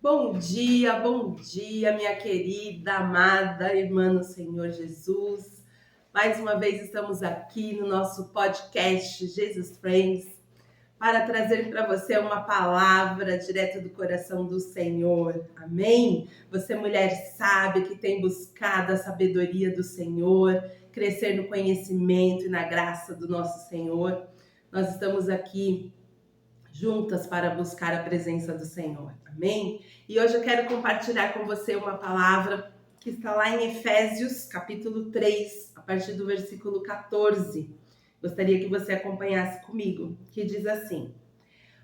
Bom dia, minha querida, amada irmã no Senhor Jesus. Mais uma vez estamos aqui no nosso podcast Jesus Friends para trazer para você uma palavra direto do coração do Senhor. Amém? Você, mulher, sabe que tem buscado a sabedoria do Senhor, crescer no conhecimento e na graça do nosso Senhor. Nós estamos aqui juntas para buscar a presença do Senhor. Amém? E hoje eu quero compartilhar com você uma palavra que está lá em Efésios, capítulo 3, a partir do versículo 14. Gostaria que você acompanhasse comigo, que diz assim: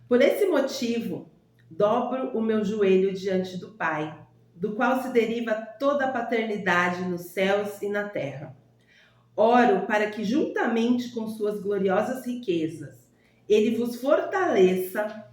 Por esse motivo, dobro o meu joelho diante do Pai, do qual se deriva toda a paternidade nos céus e na terra. Oro para que, juntamente com suas gloriosas riquezas, ele vos fortaleça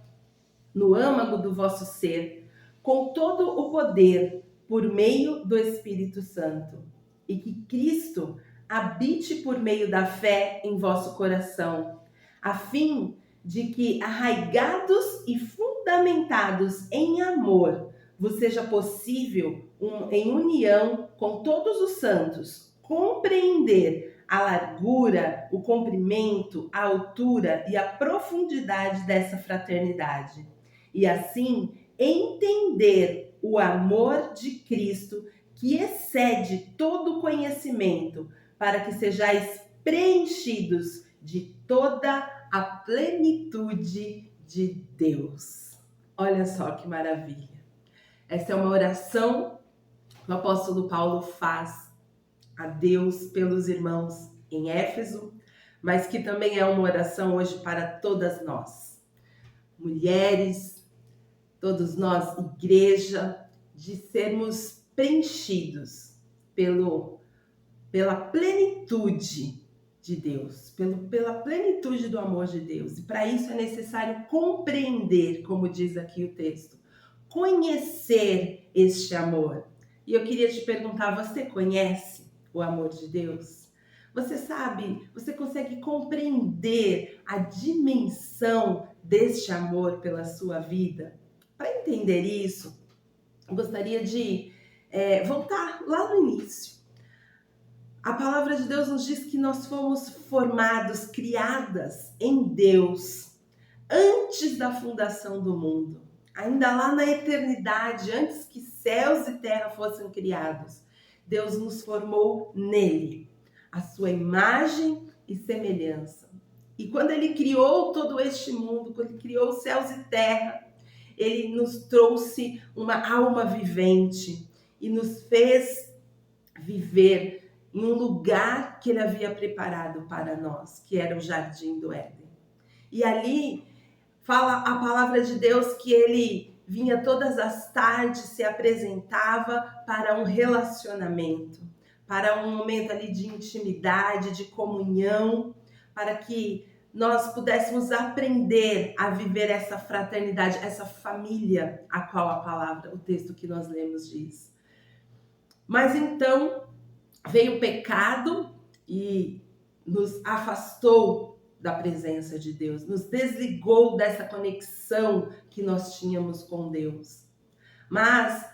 no âmago do vosso ser, com todo o poder, por meio do Espírito Santo, e que Cristo habite por meio da fé em vosso coração, a fim de que, arraigados e fundamentados em amor, vos seja possível, em união com todos os santos, compreender a largura, o comprimento, a altura e a profundidade dessa fraternidade, e assim entender o amor de Cristo que excede todo conhecimento, para que sejais preenchidos de toda a plenitude de Deus. Olha só que maravilha. Essa é uma oração que o apóstolo Paulo faz a Deus pelos irmãos em Éfeso, mas que também é uma oração hoje para todas nós, mulheres, todos nós, igreja, de sermos preenchidos pela plenitude de Deus, pela plenitude do amor de Deus. E para isso é necessário compreender, como diz aqui o texto, conhecer este amor. E eu queria te perguntar, você conhece o amor de Deus? Você sabe, você consegue compreender a dimensão deste amor pela sua vida? Para entender isso, eu gostaria de voltar lá no início. A palavra de Deus nos diz que nós fomos formados, criadas em Deus, antes da fundação do mundo. Ainda lá na eternidade, antes que céus e terra fossem criados, Deus nos formou nele, a sua imagem e semelhança. E quando ele criou todo este mundo, quando ele criou os céus e terra, ele nos trouxe uma alma vivente e nos fez viver em um lugar que ele havia preparado para nós, que era o Jardim do Éden. E ali fala a palavra de Deus que ele vinha todas as tardes, se apresentava para um relacionamento, para um momento ali de intimidade, de comunhão, para que nós pudéssemos aprender a viver essa fraternidade, essa família a qual a palavra, o texto que nós lemos diz. Mas então veio o pecado e nos afastou da presença de Deus, nos desligou dessa conexão que nós tínhamos com Deus. Mas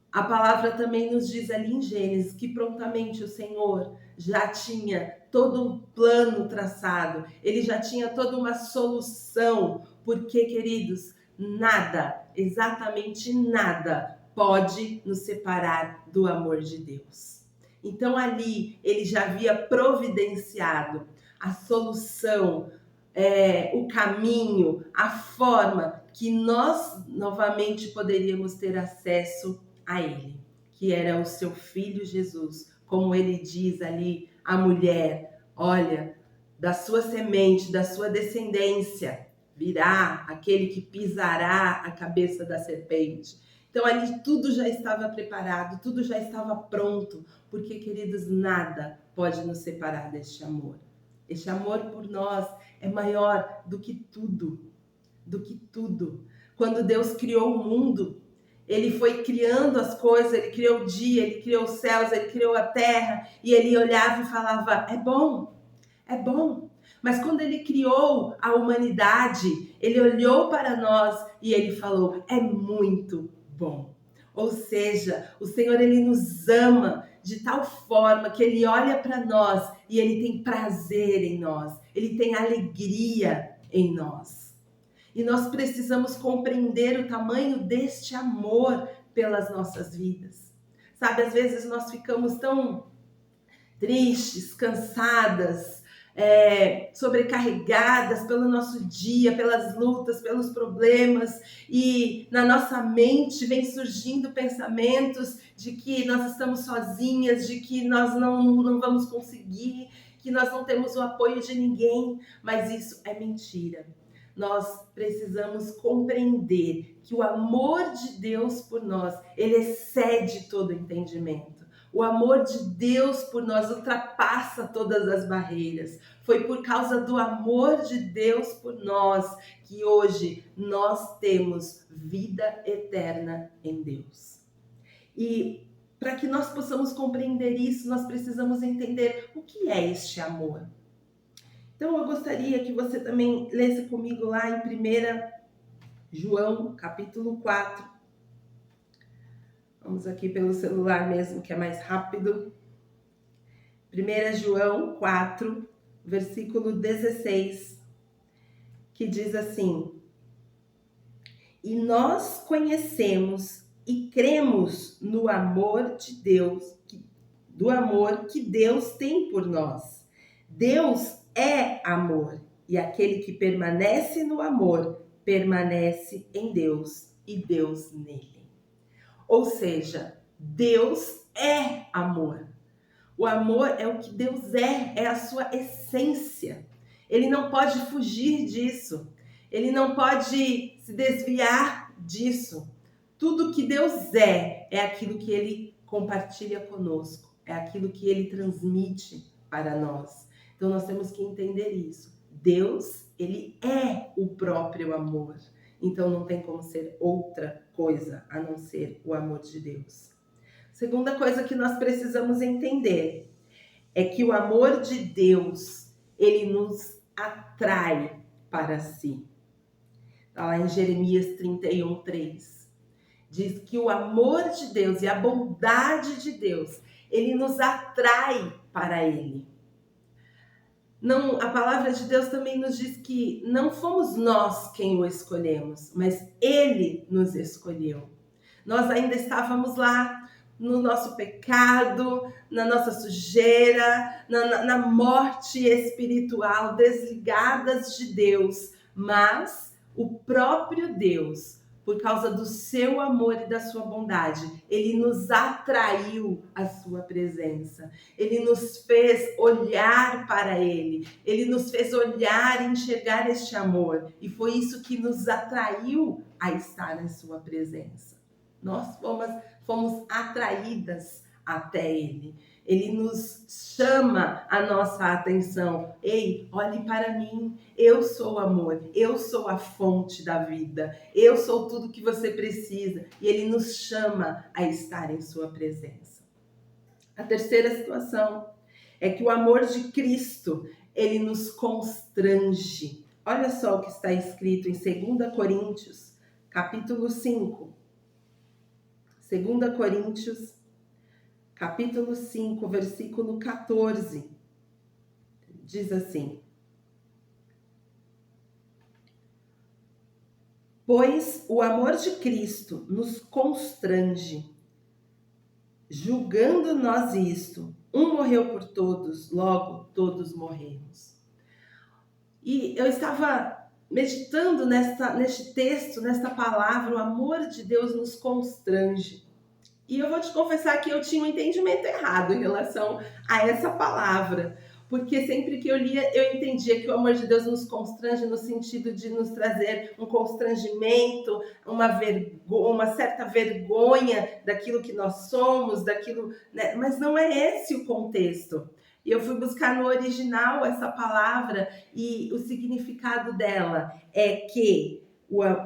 a palavra também nos diz ali em Gênesis que prontamente o Senhor já tinha todo um plano traçado, ele já tinha toda uma solução, porque, queridos, nada, exatamente nada, pode nos separar do amor de Deus. Então ali ele já havia providenciado a solução, o caminho, a forma que nós novamente poderíamos ter acesso a ele, que era o seu filho Jesus, como ele diz ali à mulher: olha, da sua semente, da sua descendência, virá aquele que pisará a cabeça da serpente. Então ali tudo já estava preparado, tudo já estava pronto, porque, queridos, nada pode nos separar deste amor. Este amor por nós é maior do que tudo, do que tudo. Quando Deus criou o mundo, ele foi criando as coisas, ele criou o dia, ele criou os céus, ele criou a terra, e ele olhava e falava: é bom, é bom. Mas quando ele criou a humanidade, ele olhou para nós e ele falou: é muito bom. Ou seja, o Senhor, Ele nos ama de tal forma que Ele olha para nós e Ele tem prazer em nós, Ele tem alegria em nós. E nós precisamos compreender o tamanho deste amor pelas nossas vidas. Sabe, às vezes nós ficamos tão tristes, cansadas, sobrecarregadas pelo nosso dia, pelas lutas, pelos problemas, e na nossa mente vem surgindo pensamentos de que nós estamos sozinhas, de que nós não vamos conseguir, que nós não temos o apoio de ninguém, mas isso é mentira. Nós precisamos compreender que o amor de Deus por nós, ele excede todo entendimento. O amor de Deus por nós ultrapassa todas as barreiras. Foi por causa do amor de Deus por nós que hoje nós temos vida eterna em Deus. E para que nós possamos compreender isso, nós precisamos entender o que é este amor. Então eu gostaria que você também lesse comigo lá em 1 João, capítulo 4. Vamos aqui pelo celular mesmo, que é mais rápido. 1 João 4, versículo 16, que diz assim: E nós conhecemos e cremos no amor de Deus, do amor que Deus tem por nós. Deus é amor, e aquele que permanece no amor, permanece em Deus e Deus nele. Ou seja, Deus é amor. O amor é o que Deus é a sua essência. Ele não pode fugir disso. Ele não pode se desviar disso. Tudo que Deus é aquilo que Ele compartilha conosco. É aquilo que Ele transmite para nós. Então nós temos que entender isso. Deus, Ele é o próprio amor. Então não tem como ser outra coisa a não ser o amor de Deus. Segunda coisa que nós precisamos entender é que o amor de Deus, ele nos atrai para si. Está lá em Jeremias 31:3. Diz que o amor de Deus e a bondade de Deus, ele nos atrai para ele. Não, a palavra de Deus também nos diz que não fomos nós quem o escolhemos, mas Ele nos escolheu. Nós ainda estávamos lá no nosso pecado, na nossa sujeira, na morte espiritual, desligadas de Deus, mas o próprio Deus, por causa do seu amor e da sua bondade, ele nos atraiu à sua presença. Ele nos fez olhar para ele. Ele nos fez olhar e enxergar este amor. E foi isso que nos atraiu a estar em sua presença. Nós fomos atraídas até ele. Ele nos chama a nossa atenção. Ei, olhe para mim. Eu sou o amor. Eu sou a fonte da vida. Eu sou tudo que você precisa. E ele nos chama a estar em sua presença. A terceira situação é que o amor de Cristo, ele nos constrange. Olha só o que está escrito em 2 Coríntios, capítulo 5. 2 Coríntios, capítulo 5, versículo 14, diz assim: Pois o amor de Cristo nos constrange, julgando nós isto, um morreu por todos, logo todos morremos. E eu estava meditando neste texto, nesta palavra, o amor de Deus nos constrange. E eu vou te confessar que eu tinha um entendimento errado em relação a essa palavra. Porque sempre que eu lia, eu entendia que o amor de Deus nos constrange no sentido de nos trazer um constrangimento, uma certa vergonha daquilo que nós somos, daquilo, né? Mas não é esse o contexto. E eu fui buscar no original essa palavra e o significado dela é que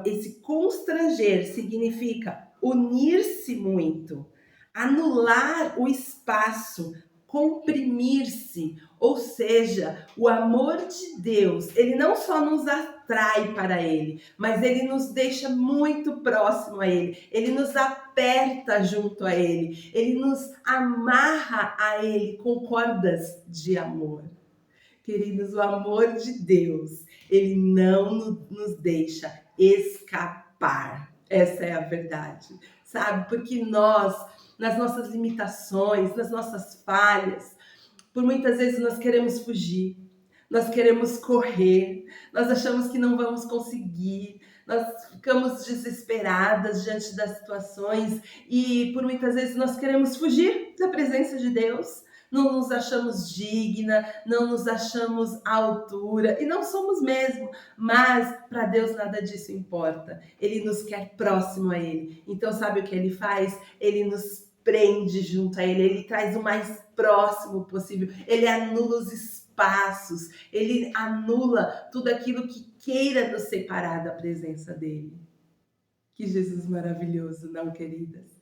esse constranger significa unir-se muito, anular o espaço, comprimir-se. Ou seja, o amor de Deus, ele não só nos atrai atrai para Ele, mas Ele nos deixa muito próximo a Ele. Ele nos aperta junto a Ele. Ele nos amarra a Ele com cordas de amor. Queridos, o amor de Deus, Ele não nos deixa escapar. Essa é a verdade, sabe? Porque nós, nas nossas limitações, nas nossas falhas, por muitas vezes nós queremos fugir, nós queremos correr, nós achamos que não vamos conseguir, nós ficamos desesperadas diante das situações e por muitas vezes nós queremos fugir da presença de Deus. Não nos achamos digna, não nos achamos à altura, e não somos mesmo, mas para Deus nada disso importa. Ele nos quer próximo a Ele. Então sabe o que Ele faz? Ele nos prende junto a Ele, Ele traz o mais próximo possível, Ele anula os espaços, Ele anula tudo aquilo que queira nos separar da presença dEle. Que Jesus maravilhoso, não, queridas?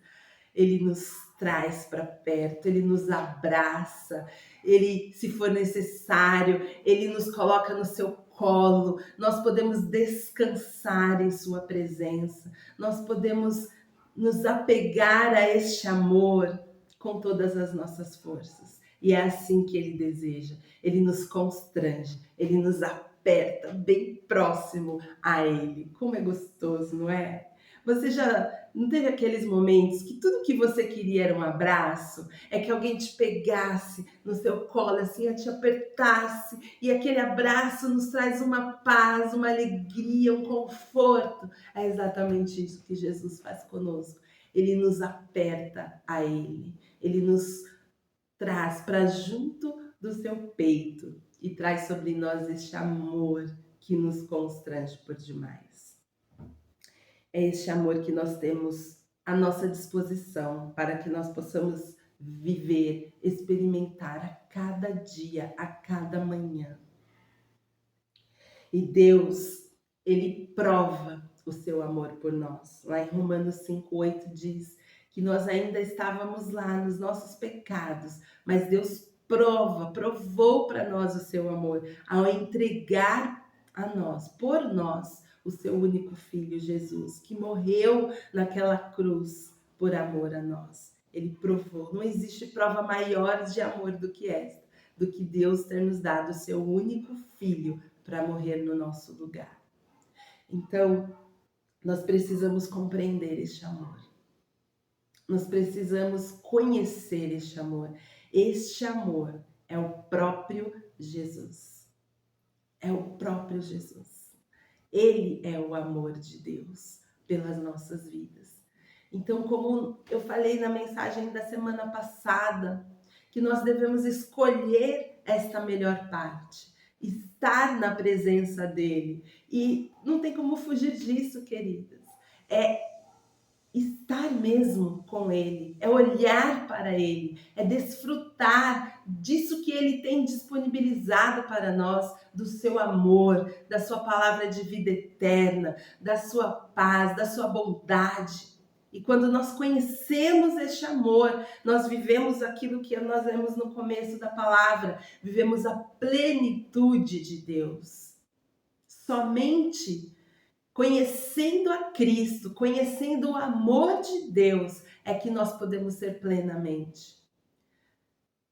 Ele nos traz para perto, Ele nos abraça, Ele, se for necessário, Ele nos coloca no seu colo, nós podemos descansar em sua presença, nós podemos nos apegar a este amor com todas as nossas forças. E é assim que Ele deseja, Ele nos constrange, Ele nos aperta bem próximo a Ele. Como é gostoso, não é? Você já não teve aqueles momentos que tudo que você queria era um abraço? É que alguém te pegasse no seu colo, assim, te apertasse. E aquele abraço nos traz uma paz, uma alegria, um conforto. É exatamente isso que Jesus faz conosco. Ele nos aperta a Ele. Ele nos traz para junto do seu peito e traz sobre nós este amor que nos constrange por demais. É este amor que nós temos à nossa disposição para que nós possamos viver, experimentar a cada dia, a cada manhã. E Deus, Ele prova o seu amor por nós. Lá em Romanos 5:8 diz que nós ainda estávamos lá nos nossos pecados, mas Deus provou para nós o seu amor ao entregar a nós, por nós, o seu único filho Jesus, que morreu naquela cruz por amor a nós. Ele provou. Não existe prova maior de amor do que esta, do que Deus ter nos dado o seu único filho para morrer no nosso lugar. Então, nós precisamos compreender este amor. Nós precisamos conhecer este amor. Este amor é o próprio Jesus. É o próprio Jesus. Ele é o amor de Deus pelas nossas vidas. Então, como eu falei na mensagem da semana passada, que nós devemos escolher esta melhor parte, estar na presença dele. E não tem como fugir disso, queridas. É estar mesmo com Ele, é olhar para Ele, é desfrutar disso que Ele tem disponibilizado para nós, do seu amor, da sua palavra de vida eterna, da sua paz, da sua bondade. E quando nós conhecemos este amor, nós vivemos aquilo que nós vemos no começo da palavra, vivemos a plenitude de Deus. Somente conhecendo a Cristo, conhecendo o amor de Deus, é que nós podemos ser plenamente.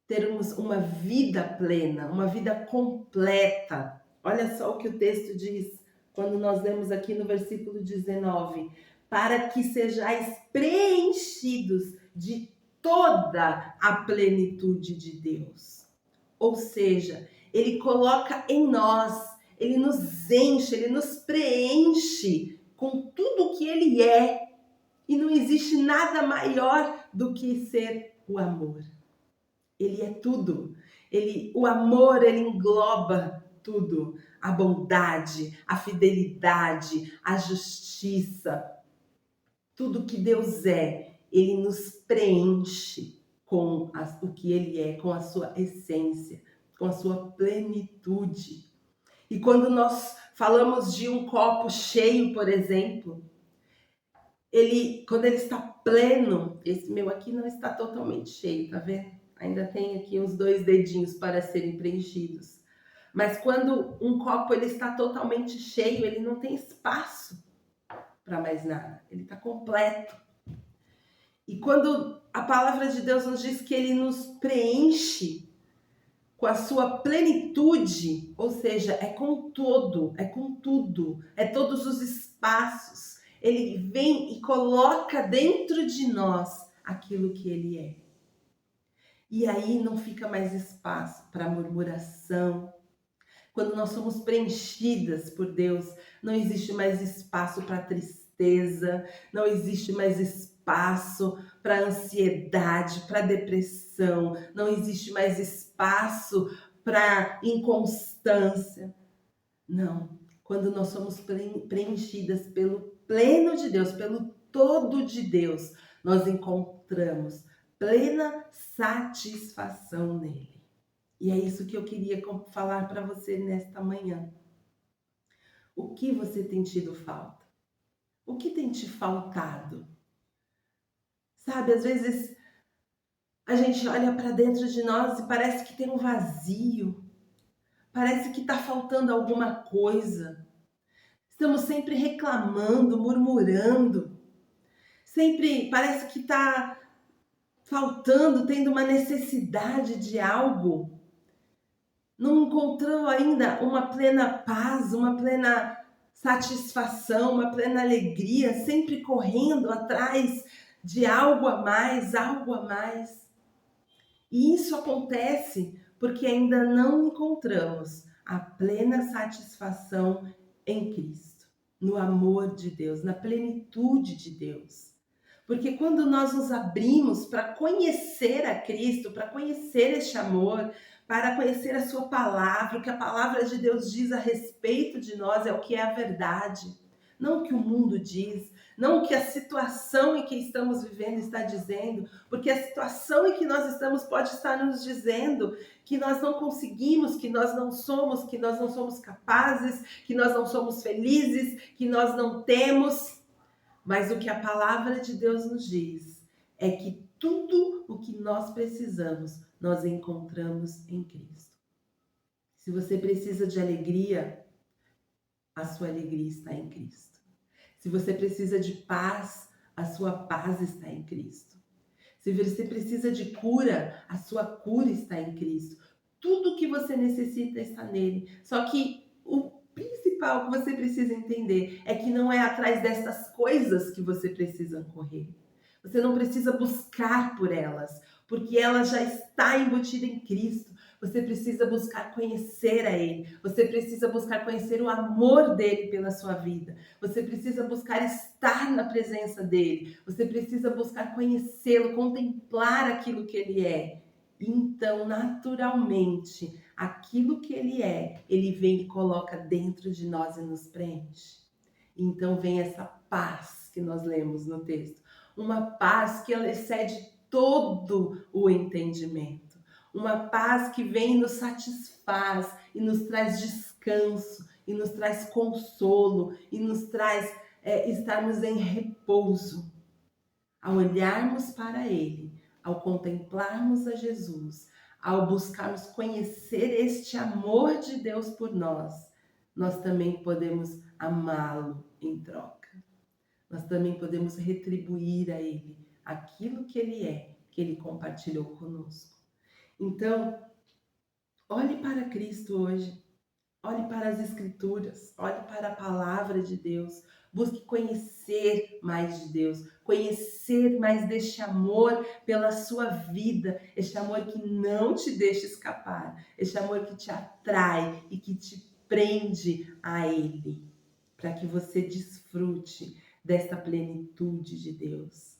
Termos uma vida plena, uma vida completa. Olha só o que o texto diz, quando nós lemos aqui no versículo 19. Para que sejais preenchidos de toda a plenitude de Deus. Ou seja, Ele coloca em nós, Ele nos enche, Ele nos preenche com tudo o que Ele é. E não existe nada maior do que ser o amor. Ele é tudo. O amor, ele engloba tudo. A bondade, a fidelidade, a justiça. Tudo que Deus é, Ele nos preenche com o que Ele é, com a sua essência, com a sua plenitude. E quando nós falamos de um copo cheio, por exemplo, quando ele está pleno, esse meu aqui não está totalmente cheio, tá vendo? Ainda tem aqui uns 2 dedinhos para serem preenchidos. Mas quando um copo ele está totalmente cheio, ele não tem espaço para mais nada. Ele está completo. E quando a palavra de Deus nos diz que ele nos preenche com a sua plenitude, ou seja, é com todo, é com tudo, é todos os espaços. Ele vem e coloca dentro de nós aquilo que ele é. E aí não fica mais espaço para murmuração. Quando nós somos preenchidas por Deus, não existe mais espaço para tristeza, não existe mais espaço para ansiedade, para depressão, não existe mais espaço para inconstância. Não. Quando nós somos preenchidas pelo pleno de Deus, pelo todo de Deus, nós encontramos plena satisfação nele. E é isso que eu queria falar para você nesta manhã. O que você tem tido falta? O que tem te faltado? Sabe, às vezes a gente olha para dentro de nós e parece que tem um vazio. Parece que está faltando alguma coisa. Estamos sempre reclamando, murmurando. Sempre parece que está faltando, tendo uma necessidade de algo. Não encontrou ainda uma plena paz, uma plena satisfação, uma plena alegria, sempre correndo atrás de algo a mais, algo a mais. E isso acontece porque ainda não encontramos a plena satisfação em Cristo, no amor de Deus, na plenitude de Deus. Porque quando nós nos abrimos para conhecer a Cristo, para conhecer este amor, para conhecer a sua palavra, o que a palavra de Deus diz a respeito de nós é o que é a verdade, não o que o mundo diz, não o que a situação em que estamos vivendo está dizendo, porque a situação em que nós estamos pode estar nos dizendo que nós não conseguimos, que nós não somos capazes, que nós não somos felizes, que nós não temos. Mas o que a palavra de Deus nos diz é que tudo o que nós precisamos, nós encontramos em Cristo. Se você precisa de alegria, a sua alegria está em Cristo. Se você precisa de paz, a sua paz está em Cristo. Se você precisa de cura, a sua cura está em Cristo. Tudo o que você necessita está nele. Só que o principal que você precisa entender é que não é atrás dessas coisas que você precisa correr. Você não precisa buscar por elas, porque ela já está embutida em Cristo. Você precisa buscar conhecer a Ele. Você precisa buscar conhecer o amor dele pela sua vida. Você precisa buscar estar na presença dele. Você precisa buscar conhecê-lo, contemplar aquilo que ele é. Então, naturalmente, aquilo que ele é, ele vem e coloca dentro de nós e nos preenche. Então vem essa paz que nós lemos no texto. Uma paz que ela excede todo o entendimento. Uma paz que vem e nos satisfaz e nos traz descanso, e nos traz consolo, e nos traz estarmos em repouso. Ao olharmos para Ele, ao contemplarmos a Jesus, ao buscarmos conhecer este amor de Deus por nós, nós também podemos amá-lo em troca. Nós também podemos retribuir a Ele aquilo que Ele é, que Ele compartilhou conosco. Então, olhe para Cristo hoje, olhe para as Escrituras, olhe para a palavra de Deus, busque conhecer mais de Deus, conhecer mais deste amor pela sua vida, este amor que não te deixa escapar, este amor que te atrai e que te prende a Ele, para que você desfrute desta plenitude de Deus.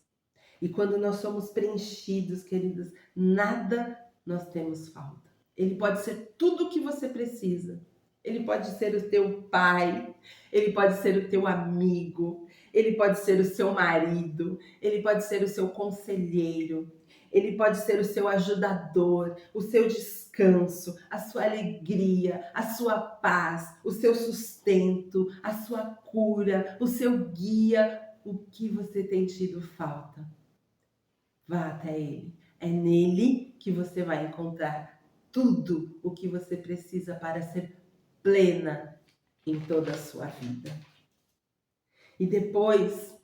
E quando nós somos preenchidos, queridos, nada nós temos falta. Ele pode ser tudo o que você precisa. Ele pode ser o teu pai, ele pode ser o teu amigo, ele pode ser o seu marido, ele pode ser o seu conselheiro, ele pode ser o seu ajudador, o seu descanso, a sua alegria, a sua paz, o seu sustento, a sua cura, o seu guia. O que você tem tido falta? Vá até ele. É nele que você vai encontrar tudo o que você precisa para ser plena em toda a sua vida. E depois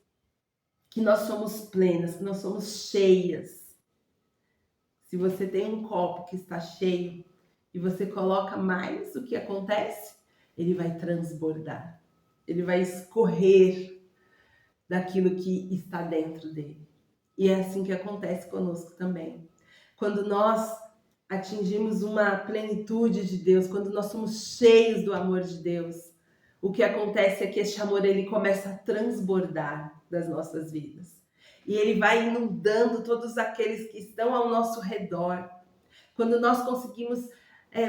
que nós somos plenas, que nós somos cheias, se você tem um copo que está cheio e você coloca mais, o que acontece? Ele vai transbordar, ele vai escorrer daquilo que está dentro dele. E é assim que acontece conosco também. Quando nós atingimos uma plenitude de Deus, quando nós somos cheios do amor de Deus, o que acontece é que esse amor ele começa a transbordar das nossas vidas. E ele vai inundando todos aqueles que estão ao nosso redor. Quando nós conseguimos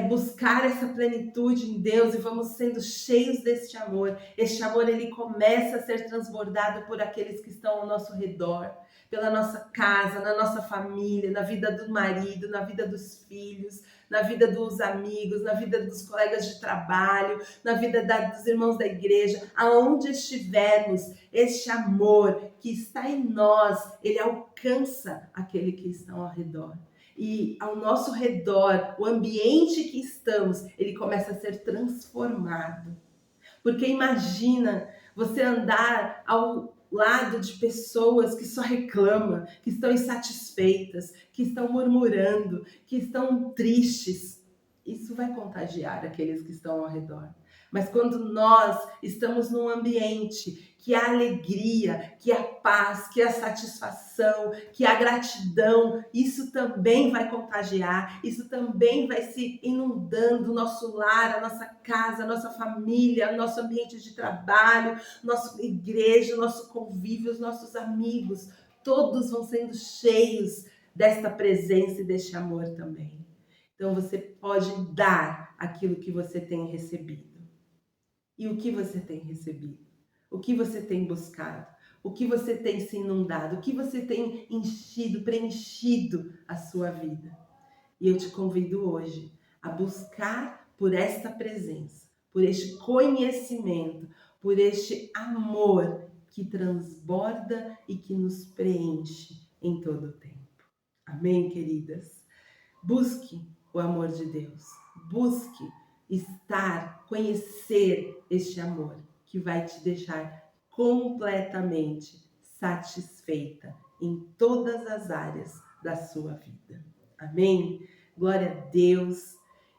buscar essa plenitude em Deus e vamos sendo cheios deste amor, este amor ele começa a ser transbordado por aqueles que estão ao nosso redor, pela nossa casa, na nossa família, na vida do marido, na vida dos filhos, na vida dos amigos, na vida dos colegas de trabalho, na vida dos irmãos da igreja, aonde estivermos, este amor que está em nós, ele alcança aquele que está ao redor. E ao nosso redor, o ambiente que estamos, ele começa a ser transformado. Porque imagina você andar ao lado de pessoas que só reclamam, que estão insatisfeitas, que estão murmurando, que estão tristes. Isso vai contagiar aqueles que estão ao redor. Mas quando nós estamos num ambiente que há alegria, que há paz, que há satisfação, que há gratidão, isso também vai contagiar, isso também vai se inundando o nosso lar, a nossa casa, a nossa família, o nosso ambiente de trabalho, nossa igreja, o nosso convívio, os nossos amigos, todos vão sendo cheios desta presença e deste amor também. Então você pode dar aquilo que você tem recebido. E o que você tem recebido? O que você tem buscado? O que você tem se inundado? O que você tem enchido, preenchido a sua vida? E eu te convido hoje a buscar por esta presença, por este conhecimento, por este amor que transborda e que nos preenche em todo o tempo. Amém, queridas? Busque o amor de Deus. Busque conhecer este amor que vai te deixar completamente satisfeita em todas as áreas da sua vida. Amém? Glória a Deus,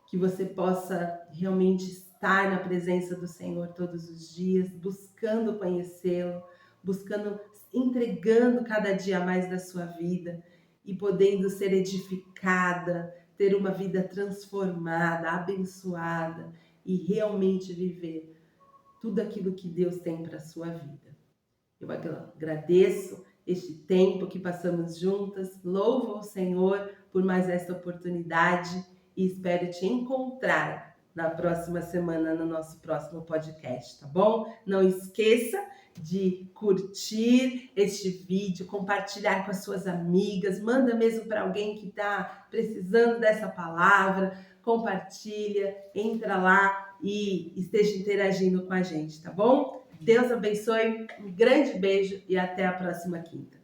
que você possa realmente estar na presença do Senhor todos os dias, buscando conhecê-lo, entregando cada dia mais da sua vida e podendo ser edificada, ter uma vida transformada, abençoada e realmente viver tudo aquilo que Deus tem para a sua vida. Eu agradeço este tempo que passamos juntas, louvo ao Senhor por mais esta oportunidade e espero te encontrar na próxima semana no nosso próximo podcast, tá bom? Não esqueça de curtir este vídeo, compartilhar com as suas amigas, manda mesmo para alguém que está precisando dessa palavra, compartilha, entra lá e esteja interagindo com a gente, tá bom? Deus abençoe, um grande beijo e até a próxima quinta.